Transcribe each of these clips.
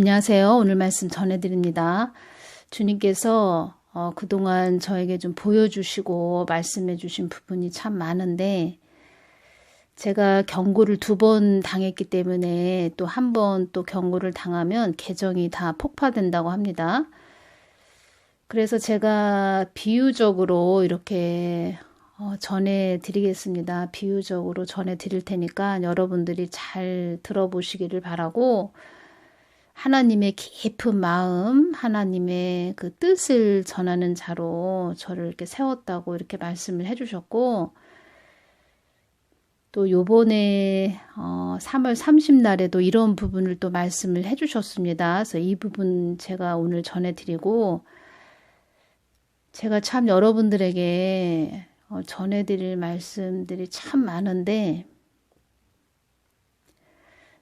안녕하세요. 오늘 말씀 전해드립니다. 주님께서 그동안 저에게 좀 보여주시고 말씀해 주신 부분이 참 많은데 제가 경고를 2번 당했기 때문에 또 한 번 또 경고를 당하면 계정이 다 폭파된다고 합니다. 그래서 제가 비유적으로 이렇게 전해드리겠습니다. 비유적으로 전해드릴 테니까 여러분들이 잘 들어보시기를 바라고 하나님의 깊은 마음, 하나님의 그 뜻을 전하는 자로 저를 이렇게 세웠다고 이렇게 말씀을 해주셨고, 또 요번에 3월 30날에도 이런 부분을 또 말씀을 해주셨습니다. 그래서 이 부분 제가 오늘 전해드리고, 제가 참 여러분들에게 전해드릴 말씀들이 참 많은데,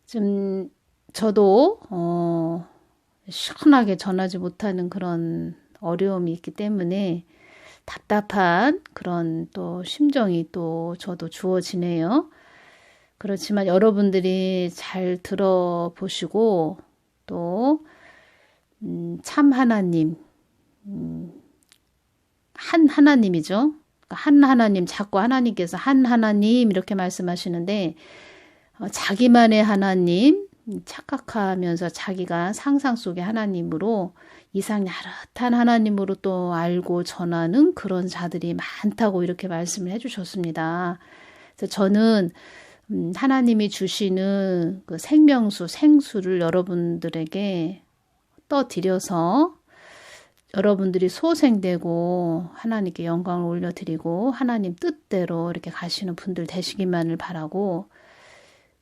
좀 저도 시원하게 전하지 못하는 그런 어려움이 있기 때문에 답답한 그런 또 심정이 또 저도 주어지네요. 그렇지만 여러분들이 잘 들어보시고 또 참 하나님, 한 하나님이죠. 한 하나님, 자꾸 하나님께서 한 하나님 이렇게 말씀하시는데 자기만의 하나님 착각하면서 자기가 상상 속의 하나님으로 이상야릇한 하나님으로 또 알고 전하는 그런 자들이 많다고 이렇게 말씀을 해주셨습니다. 그래서 저는 하나님이 주시는 그 생명수, 생수를 여러분들에게 떠드려서 여러분들이 소생되고 하나님께 영광을 올려드리고 하나님 뜻대로 이렇게 가시는 분들 되시기만을 바라고,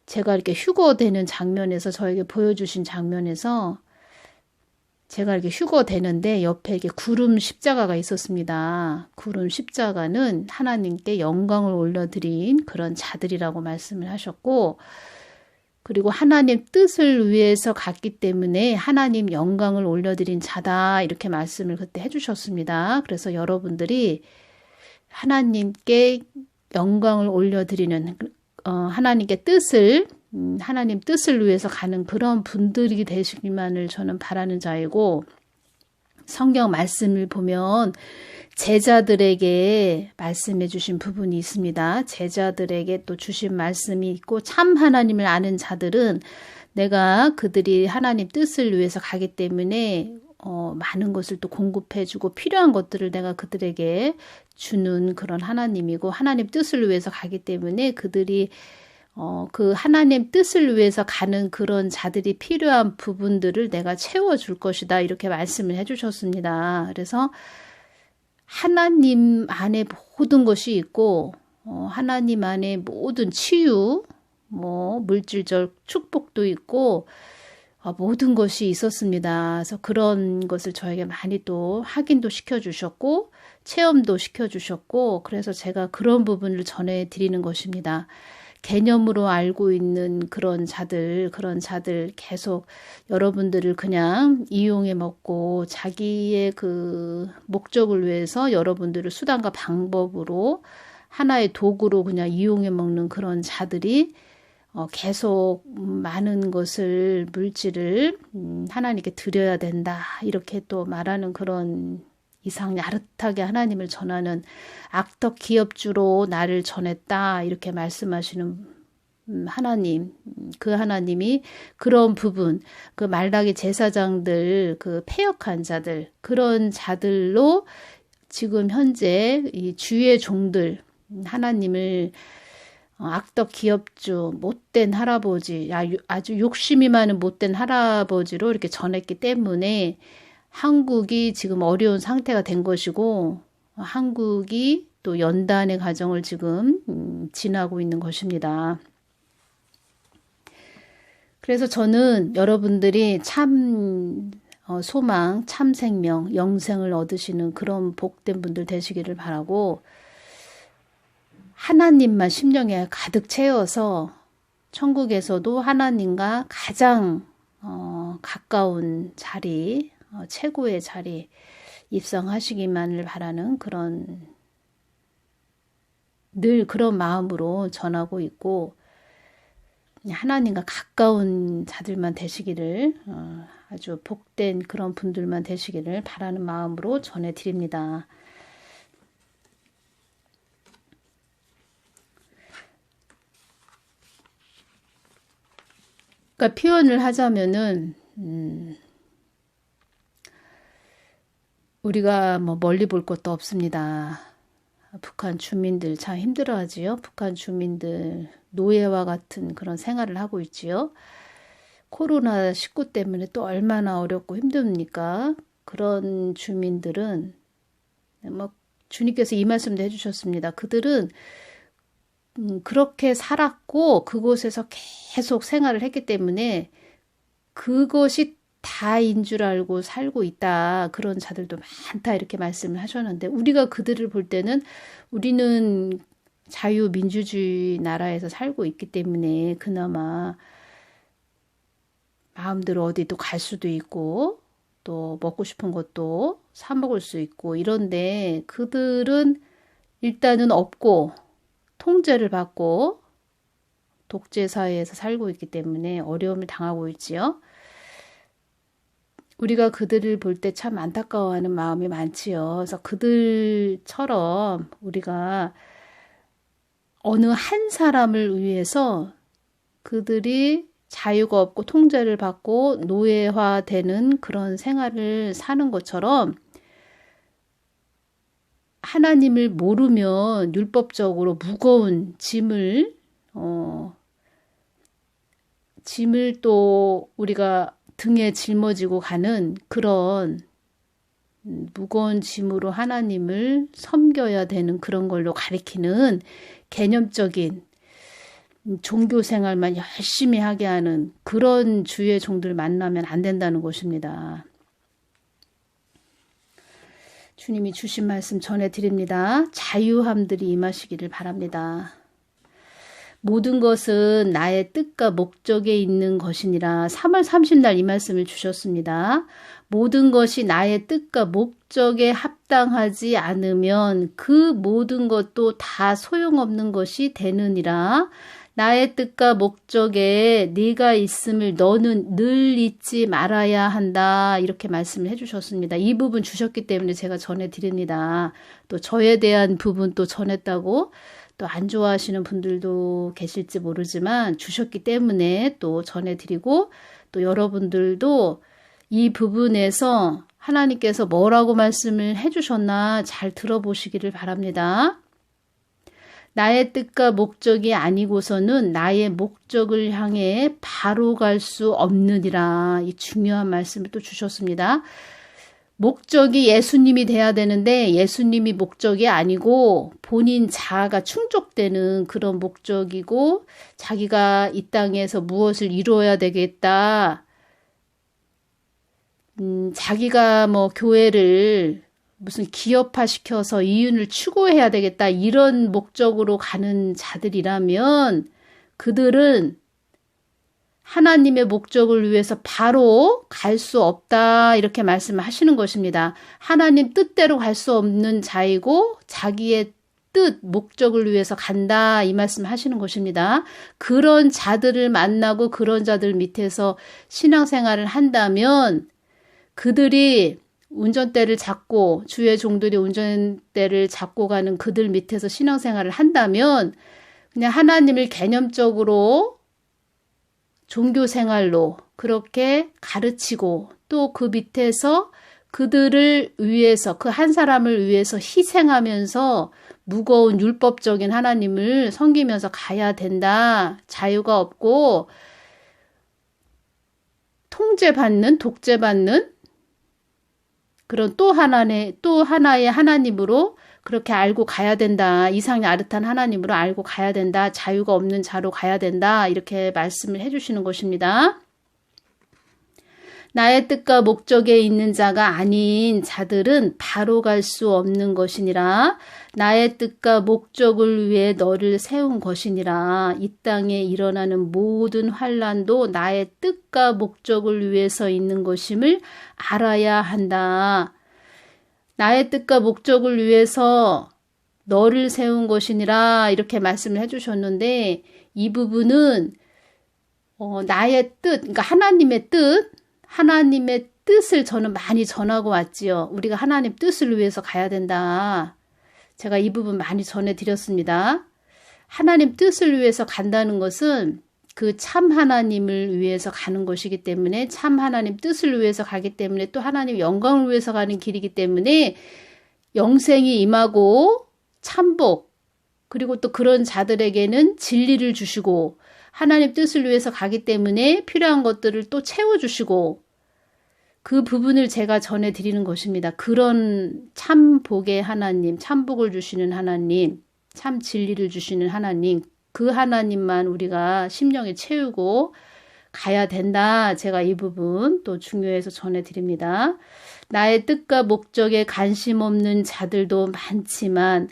제가 이렇게 휴거되는 장면에서 저에게 보여주신 장면에서 제가 이렇게 휴거되는데 옆에 이렇게 구름 십자가가 있었습니다. 구름 십자가는 하나님께 영광을 올려드린 그런 자들이라고 말씀을 하셨고, 그리고 하나님 뜻을 위해서 갔기 때문에 하나님 영광을 올려드린 자다 이렇게 말씀을 그때 해주셨습니다. 그래서 여러분들이 하나님께 영광을 올려드리는 하나님께 뜻을 하나님 뜻을 위해서 가는 그런 분들이 되시기만을 저는 바라는 자이고, 성경 말씀을 보면 제자들에게 말씀해 주신 부분이 있습니다. 제자들에게 또 주신 말씀이 있고, 참 하나님을 아는 자들은 내가 그들이 하나님 뜻을 위해서 가기 때문에 많은 것을 또 공급해주고 필요한 것들을 내가 그들에게 주는 그런 하나님이고, 하나님 뜻을 위해서 가기 때문에 그들이 그 하나님 뜻을 위해서 가는 그런 자들이 필요한 부분들을 내가 채워줄 것이다 이렇게 말씀을 해주셨습니다. 그래서 하나님 안에 모든 것이 있고 하나님 안에 모든 치유, 물질적 축복도 있고 모든 것이 있었습니다. 그래서 그런 것을 저에게 많이 또 확인도 시켜주셨고 체험도 시켜주셨고, 그래서 제가 그런 부분을 전해드리는 것입니다. 개념으로 알고 있는 그런 자들 계속 여러분들을 그냥 이용해 먹고 자기의 그 목적을 위해서 여러분들을 수단과 방법으로 하나의 도구로 그냥 이용해 먹는 그런 자들이 계속 많은 것을 물질을 하나님께 드려야 된다 이렇게 또 말하는 그런 이상 야릇하게 하나님을 전하는 악덕 기업주로 나를 전했다 이렇게 말씀하시는 하나님, 그 하나님이 그런 부분, 그 말라기 제사장들, 그 패역한 자들, 그런 자들로 지금 현재 이 주의 종들, 하나님을 악덕 기업주, 못된 할아버지, 아주 욕심이 많은 못된 할아버지로 이렇게 전했기 때문에 한국이 지금 어려운 상태가 된 것이고, 한국이 또 연단의 과정을 지금 지나고 있는 것입니다. 그래서 저는 여러분들이 참 소망, 참 생명, 영생을 얻으시는 그런 복된 분들 되시기를 바라고, 하나님만 심령에 가득 채워서 천국에서도 하나님과 가장 가까운 자리, 최고의 자리 입성하시기만을 바라는 그런 늘 그런 마음으로 전하고 있고, 하나님과 가까운 자들만 되시기를 아주 복된 그런 분들만 되시기를 바라는 마음으로 전해드립니다. 그러니까 표현을 하자면은 우리가 뭐 멀리 볼 것도 없습니다. 북한 주민들 참 힘들어하지요. 북한 주민들 노예와 같은 그런 생활을 하고 있지요. 코로나19 때문에 또 얼마나 어렵고 힘듭니까? 그런 주민들은 뭐 주님께서 이 말씀도 해주셨습니다. 그들은 그렇게 살았고 그곳에서 계속 생활을 했기 때문에 그것이 다인 줄 알고 살고 있다. 그런 자들도 많다. 이렇게 말씀을 하셨는데 우리가 그들을 볼 때는 우리는 자유민주주의 나라에서 살고 있기 때문에 그나마 마음대로 어디도 갈 수도 있고 또 먹고 싶은 것도 사 먹을 수 있고 이런데 그들은 일단은 없고 통제를 받고 독재 사회에서 살고 있기 때문에 어려움을 당하고 있지요. 우리가 그들을 볼 때 참 안타까워하는 마음이 많지요. 그래서 그들처럼 우리가 어느 한 사람을 위해서 그들이 자유가 없고 통제를 받고 노예화되는 그런 생활을 사는 것처럼 하나님을 모르면 율법적으로 무거운 짐을 또 우리가 등에 짊어지고 가는 그런 무거운 짐으로 하나님을 섬겨야 되는 그런 걸로 가리키는 개념적인 종교 생활만 열심히 하게 하는 그런 주의 종들 만나면 안 된다는 것입니다. 주님이 주신 말씀 전해드립니다. 자유함들이 임하시기를 바랍니다. 모든 것은 나의 뜻과 목적에 있는 것이니라. 3월 30날 이 말씀을 주셨습니다. 모든 것이 나의 뜻과 목적에 합당하지 않으면 그 모든 것도 다 소용없는 것이 되느니라. 나의 뜻과 목적에 네가 있음을 너는 늘 잊지 말아야 한다. 이렇게 말씀을 해주셨습니다. 이 부분 주셨기 때문에 제가 전해드립니다. 또 저에 대한 부분 또 전했다고 또 안 좋아하시는 분들도 계실지 모르지만 주셨기 때문에 또 전해드리고 또 여러분들도 이 부분에서 하나님께서 뭐라고 말씀을 해주셨나 잘 들어보시기를 바랍니다. 나의 뜻과 목적이 아니고서는 나의 목적을 향해 바로 갈 수 없느니라. 이 중요한 말씀을 또 주셨습니다. 목적이 예수님이 돼야 되는데 예수님이 목적이 아니고 본인 자아가 충족되는 그런 목적이고 자기가 이 땅에서 무엇을 이루어야 되겠다. 자기가 뭐 교회를 무슨 기업화 시켜서 이윤을 추구해야 되겠다 이런 목적으로 가는 자들이라면 그들은 하나님의 목적을 위해서 바로 갈 수 없다 이렇게 말씀을 하시는 것입니다. 하나님 뜻대로 갈 수 없는 자이고 자기의 뜻, 목적을 위해서 간다 이 말씀을 하시는 것입니다. 그런 자들을 만나고 그런 자들 밑에서 신앙생활을 한다면 그들이 운전대를 잡고 주의 종들이 운전대를 잡고 가는 그들 밑에서 신앙생활을 한다면 그냥 하나님을 개념적으로 종교생활로 그렇게 가르치고 또 그 밑에서 그들을 위해서 그 한 사람을 위해서 희생하면서 무거운 율법적인 하나님을 섬기면서 가야 된다. 자유가 없고 통제받는 독재받는 그런 또 하나의 하나님으로 그렇게 알고 가야 된다. 이상이 아릇한 하나님으로 알고 가야 된다. 자유가 없는 자로 가야 된다. 이렇게 말씀을 해주시는 것입니다. 나의 뜻과 목적에 있는 자가 아닌 자들은 바로 갈 수 없는 것이니라. 나의 뜻과 목적을 위해 너를 세운 것이니라. 이 땅에 일어나는 모든 환난도 나의 뜻과 목적을 위해서 있는 것임을 알아야 한다. 나의 뜻과 목적을 위해서 너를 세운 것이니라 이렇게 말씀을 해주셨는데 이 부분은 나의 뜻, 그러니까 하나님의 뜻, 하나님의 뜻을 저는 많이 전하고 왔지요. 우리가 하나님 뜻을 위해서 가야 된다. 제가 이 부분 많이 전해드렸습니다. 하나님 뜻을 위해서 간다는 것은 그 참 하나님을 위해서 가는 것이기 때문에, 참 하나님 뜻을 위해서 가기 때문에, 또 하나님 영광을 위해서 가는 길이기 때문에 영생이 임하고 참복, 그리고 또 그런 자들에게는 진리를 주시고, 하나님 뜻을 위해서 가기 때문에 필요한 것들을 또 채워주시고, 그 부분을 제가 전해드리는 것입니다. 그런 참복의 하나님, 참복을 주시는 하나님, 참 진리를 주시는 하나님, 그 하나님만 우리가 심령에 채우고 가야 된다. 제가 이 부분 또 중요해서 전해드립니다. 나의 뜻과 목적에 관심 없는 자들도 많지만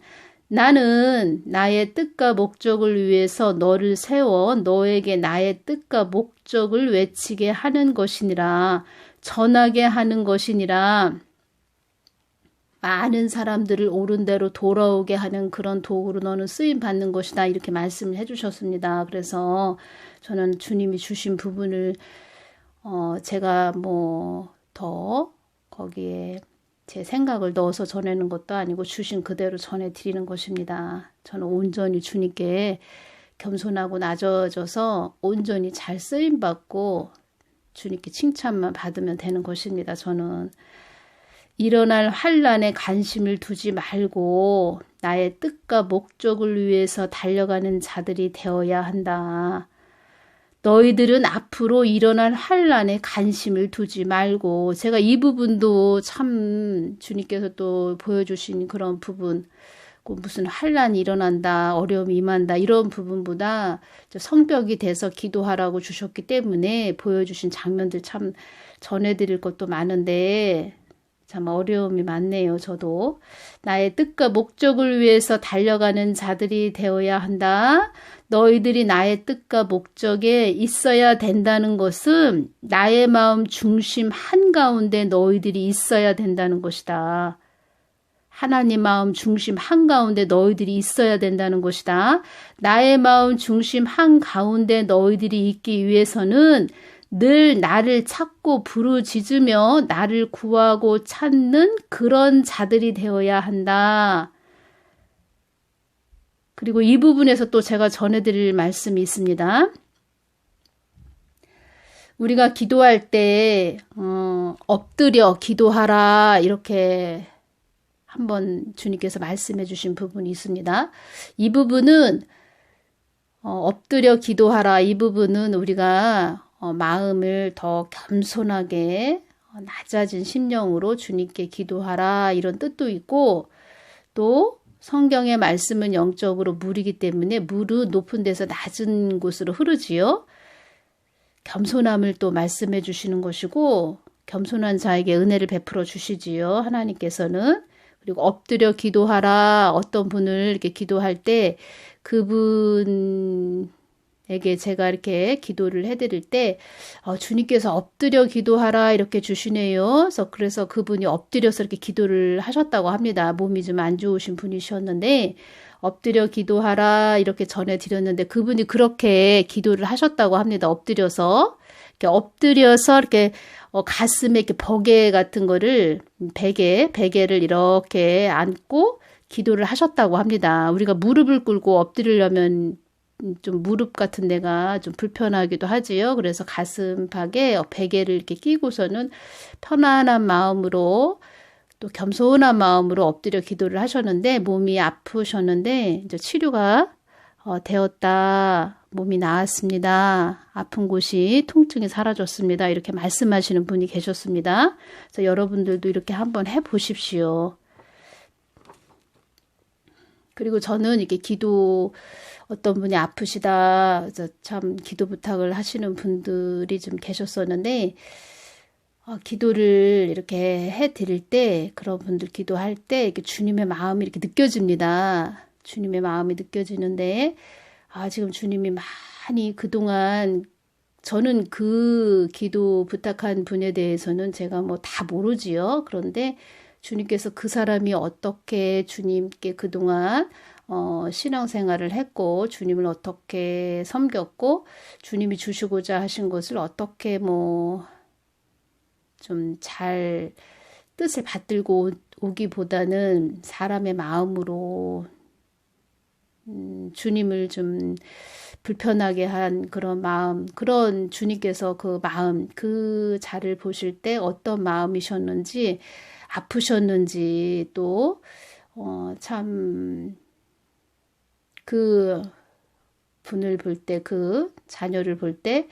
나는 나의 뜻과 목적을 위해서 너를 세워 너에게 나의 뜻과 목적을 외치게 하는 것이니라, 전하게 하는 것이니라, 많은 사람들을 옳은 대로 돌아오게 하는 그런 도구로 너는 쓰임 받는 것이다. 이렇게 말씀을 해주셨습니다. 그래서 저는 주님이 주신 부분을 제가 뭐 더 거기에 제 생각을 넣어서 전하는 것도 아니고 주신 그대로 전해드리는 것입니다. 저는 온전히 주님께 겸손하고 낮아져서 온전히 잘 쓰임 받고 주님께 칭찬만 받으면 되는 것입니다. 저는 일어날 환난에 관심을 두지 말고 나의 뜻과 목적을 위해서 달려가는 자들이 되어야 한다. 너희들은 앞으로 일어날 환난에 관심을 두지 말고, 제가 이 부분도 참 주님께서 또 보여주신 그런 부분, 무슨 환난이 일어난다, 어려움이 임한다, 이런 부분보다 성벽이 돼서 기도하라고 주셨기 때문에 보여주신 장면들 참 전해드릴 것도 많은데 참 어려움이 많네요. 저도 나의 뜻과 목적을 위해서 달려가는 자들이 되어야 한다. 너희들이 나의 뜻과 목적에 있어야 된다는 것은 나의 마음 중심 한가운데 너희들이 있어야 된다는 것이다. 하나님 마음 중심 한가운데 너희들이 있어야 된다는 것이다. 나의 마음 중심 한가운데 너희들이 있기 위해서는 늘 나를 찾고 부르짖으며 나를 구하고 찾는 그런 자들이 되어야 한다. 그리고 이 부분에서 또 제가 전해드릴 말씀이 있습니다. 우리가 기도할 때 엎드려 기도하라 이렇게 한번 주님께서 말씀해 주신 부분이 있습니다. 이 부분은 엎드려 기도하라, 이 부분은 우리가 마음을 더 겸손하게 낮아진 심령으로 주님께 기도하라 이런 뜻도 있고, 또 성경의 말씀은 영적으로 물이기 때문에 물은 높은 데서 낮은 곳으로 흐르지요. 겸손함을 또 말씀해 주시는 것이고, 겸손한 자에게 은혜를 베풀어 주시지요, 하나님께서는. 그리고 엎드려 기도하라, 어떤 분을 이렇게 기도할 때 그분에게 제가 이렇게 기도를 해드릴 때 주님께서 엎드려 기도하라 이렇게 주시네요. 그래서 그분이 엎드려서 이렇게 기도를 하셨다고 합니다. 몸이 좀 안 좋으신 분이셨는데 엎드려 기도하라 이렇게 전해드렸는데 그분이 그렇게 기도를 하셨다고 합니다. 엎드려서 이렇게 가슴에 이렇게 버개 같은 거를 베개를 이렇게 안고 기도를 하셨다고 합니다. 우리가 무릎을 꿇고 엎드리려면 좀 무릎 같은 데가 좀 불편하기도 하지요. 그래서 가슴팍에 베개를 이렇게 끼고서는 편안한 마음으로 또 겸손한 마음으로 엎드려 기도를 하셨는데, 몸이 아프셨는데 이제 치료가 되었다. 몸이 나았습니다. 아픈 곳이 통증이 사라졌습니다. 이렇게 말씀하시는 분이 계셨습니다. 그래서 여러분들도 이렇게 한번 해보십시오. 그리고 저는 이렇게 어떤 분이 아프시다, 참 기도 부탁을 하시는 분들이 좀 계셨었는데, 기도를 이렇게 해드릴 때, 그런 분들 기도할 때, 이렇게 주님의 마음이 이렇게 느껴집니다. 주님의 마음이 느껴지는데, 지금 주님이 많이 그동안, 저는 그 기도 부탁한 분에 대해서는 제가 뭐 다 모르지요. 그런데 주님께서 그 사람이 어떻게 주님께 그동안 신앙생활을 했고, 주님을 어떻게 섬겼고, 주님이 주시고자 하신 것을 어떻게 좀 잘 뜻을 받들고 오기보다는 사람의 마음으로 주님을 좀 불편하게 한 그런 마음, 그런 주님께서 그 마음, 그 자를 보실 때 어떤 마음이셨는지, 아프셨는지, 또, 참, 그 분을 볼 때, 그 자녀를 볼 때,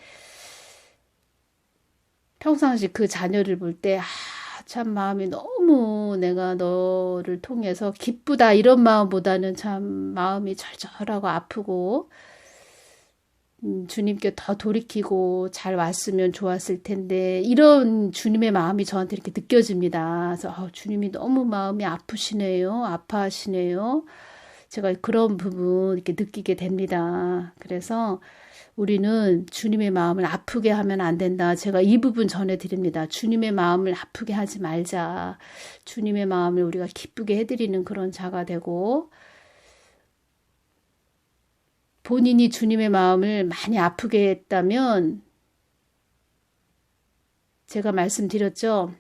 평상시 그 자녀를 볼 때, 참 마음이 너무 내가 너를 통해서 기쁘다 이런 마음보다는 참 마음이 절절하고 아프고 주님께 더 돌이키고 잘 왔으면 좋았을 텐데 이런 주님의 마음이 저한테 이렇게 느껴집니다. 그래서 주님이 너무 마음이 아프시네요. 아파하시네요. 제가 그런 부분 이렇게 느끼게 됩니다. 그래서 우리는 주님의 마음을 아프게 하면 안 된다. 제가 이 부분 전해드립니다. 주님의 마음을 아프게 하지 말자. 주님의 마음을 우리가 기쁘게 해드리는 그런 자가 되고 본인이 주님의 마음을 많이 아프게 했다면 제가 말씀드렸죠.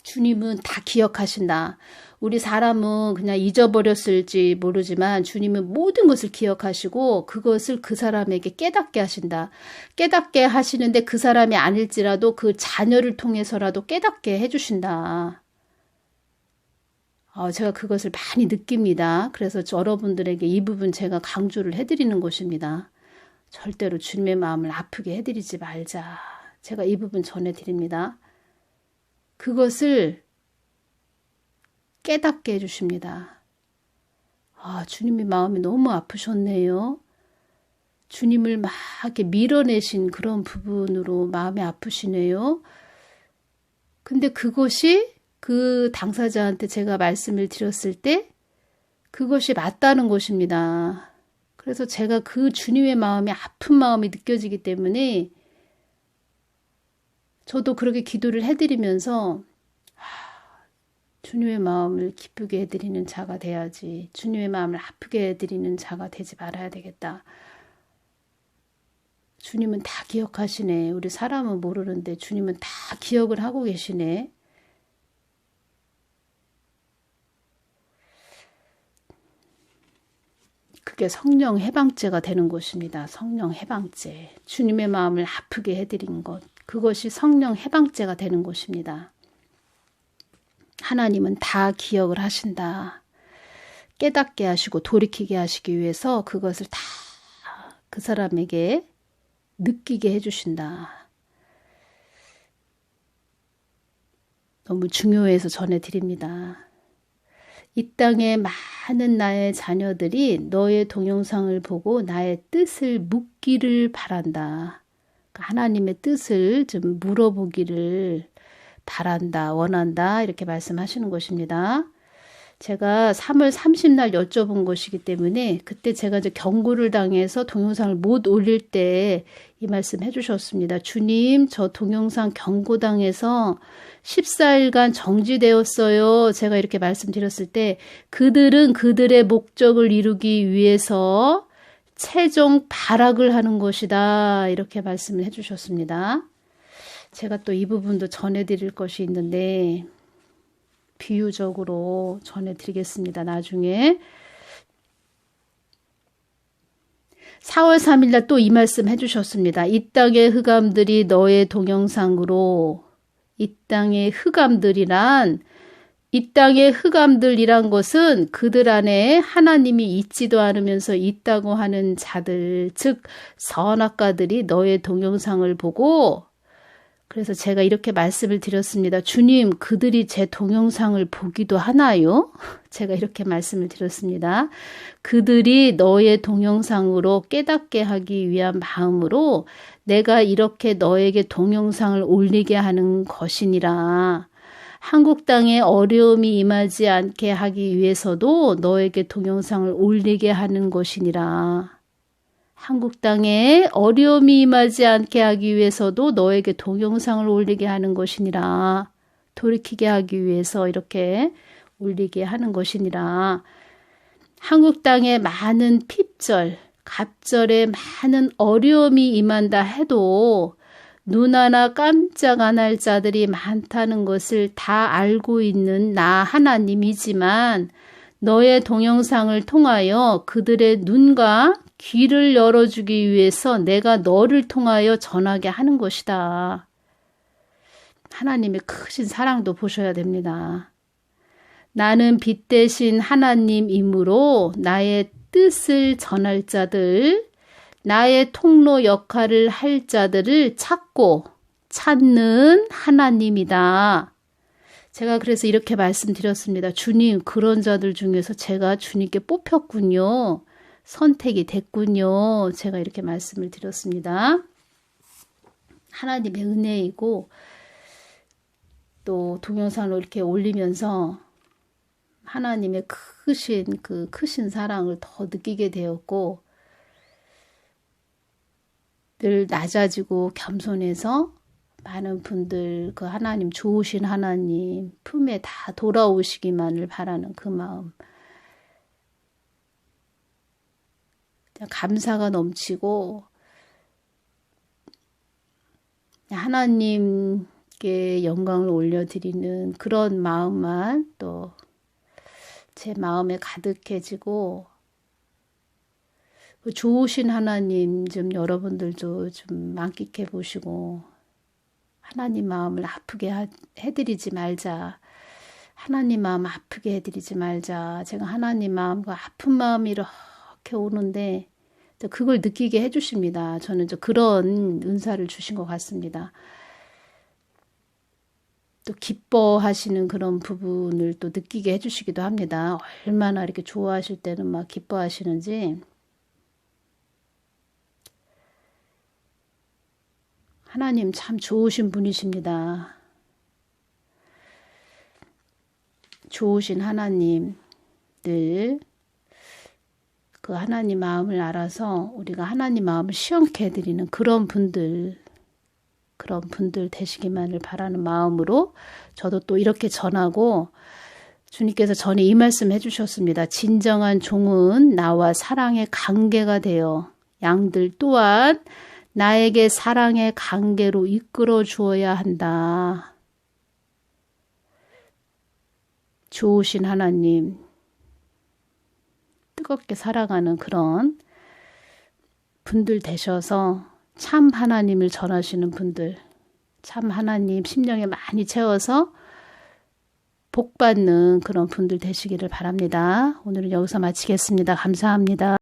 주님은 다 기억하신다. 우리 사람은 그냥 잊어버렸을지 모르지만 주님은 모든 것을 기억하시고 그것을 그 사람에게 깨닫게 하신다. 깨닫게 하시는데 그 사람이 아닐지라도 그 자녀를 통해서라도 깨닫게 해주신다. 제가 그것을 많이 느낍니다. 그래서 여러분들에게 이 부분 제가 강조를 해드리는 것입니다. 절대로 주님의 마음을 아프게 해드리지 말자. 제가 이 부분 전해드립니다. 그것을 깨닫게 해주십니다. 주님의 마음이 너무 아프셨네요. 주님을 막 이렇게 밀어내신 그런 부분으로 마음이 아프시네요. 근데 그것이 그 당사자한테 제가 말씀을 드렸을 때 그것이 맞다는 것입니다. 그래서 제가 그 주님의 마음이 아픈 마음이 느껴지기 때문에 저도 그렇게 기도를 해드리면서 주님의 마음을 기쁘게 해드리는 자가 돼야지. 주님의 마음을 아프게 해드리는 자가 되지 말아야 되겠다. 주님은 다 기억하시네. 우리 사람은 모르는데 주님은 다 기억을 하고 계시네. 그게 성령 해방죄가 되는 것입니다. 성령 해방죄. 주님의 마음을 아프게 해드린 것. 그것이 성령 해방죄가 되는 것입니다. 하나님은 다 기억을 하신다. 깨닫게 하시고 돌이키게 하시기 위해서 그것을 다 그 사람에게 느끼게 해주신다. 너무 중요해서 전해드립니다. 이 땅에 많은 나의 자녀들이 너의 동영상을 보고 나의 뜻을 묻기를 바란다. 하나님의 뜻을 좀 물어보기를 바란다, 원한다 이렇게 말씀하시는 것입니다. 제가 3월 30날 여쭤본 것이기 때문에 그때 제가 이제 경고를 당해서 동영상을 못 올릴 때 이 말씀 해주셨습니다. 주님, 저 동영상 경고당해서 14일간 정지되었어요. 제가 이렇게 말씀드렸을 때 그들은 그들의 목적을 이루기 위해서 최종 발악을 하는 것이다. 이렇게 말씀을 해주셨습니다. 제가 또 이 부분도 전해드릴 것이 있는데 비유적으로 전해드리겠습니다. 나중에 4월 3일날 또 이 말씀 해주셨습니다. 이 땅의 흑암들이 너의 동영상으로 이 땅의 흑암들이란 이 땅의 흑암들이란 것은 그들 안에 하나님이 있지도 않으면서 있다고 하는 자들, 즉 선악가들이 너의 동영상을 보고 그래서 제가 이렇게 말씀을 드렸습니다. 주님, 그들이 제 동영상을 보기도 하나요? 제가 이렇게 말씀을 드렸습니다. 그들이 너의 동영상으로 깨닫게 하기 위한 마음으로 내가 이렇게 너에게 동영상을 올리게 하는 것이니라. 한국 땅에 어려움이 임하지 않게 하기 위해서도 너에게 동영상을 올리게 하는 것이니라. 한국 땅에 어려움이 임하지 않게 하기 위해서도 너에게 동영상을 올리게 하는 것이니라. 돌이키게 하기 위해서 이렇게 올리게 하는 것이니라. 한국 땅에 많은 핍절, 갑절에 많은 어려움이 임한다 해도 눈 하나 깜짝 안 할 자들이 많다는 것을 다 알고 있는 나 하나님이지만 너의 동영상을 통하여 그들의 눈과 귀를 열어주기 위해서 내가 너를 통하여 전하게 하는 것이다. 하나님의 크신 사랑도 보셔야 됩니다. 나는 빛 대신 하나님이므로 나의 뜻을 전할 자들, 나의 통로 역할을 할 자들을 찾고 찾는 하나님이다. 제가 그래서 이렇게 말씀드렸습니다. 주님, 그런 자들 중에서 제가 주님께 뽑혔군요. 선택이 됐군요. 제가 이렇게 말씀을 드렸습니다. 하나님의 은혜이고 또 동영상을 이렇게 올리면서 하나님의 크신 사랑을 더 느끼게 되었고 늘 낮아지고 겸손해서 많은 분들 그 하나님 좋으신 하나님 품에 다 돌아오시기만을 바라는 그 마음 감사가 넘치고 하나님께 영광을 올려드리는 그런 마음만 또 제 마음에 가득해지고 그 좋으신 하나님 좀 여러분들도 좀 만끽해 보시고 하나님 마음을 아프게 해드리지 말자. 하나님 마음 아프게 해드리지 말자. 제가 하나님 마음과 아픈 마음이 이렇게 오는데 그걸 느끼게 해주십니다. 저는 그런 은사를 주신 것 같습니다. 또 기뻐하시는 그런 부분을 또 느끼게 해주시기도 합니다. 얼마나 이렇게 좋아하실 때는 막 기뻐하시는지. 하나님 참 좋으신 분이십니다. 좋으신 하나님, 늘 그 하나님 마음을 알아서 우리가 하나님 마음을 시원케 해드리는 그런 분들 되시기만을 바라는 마음으로 저도 또 이렇게 전하고 주님께서 전에 이 말씀 해주셨습니다. 진정한 종은 나와 사랑의 관계가 되어 양들 또한 나에게 사랑의 관계로 이끌어 주어야 한다. 좋으신 하나님, 뜨겁게 살아가는 그런 분들 되셔서 참 하나님을 전하시는 분들, 참 하나님 심령에 많이 채워서 복받는 그런 분들 되시기를 바랍니다. 오늘은 여기서 마치겠습니다. 감사합니다.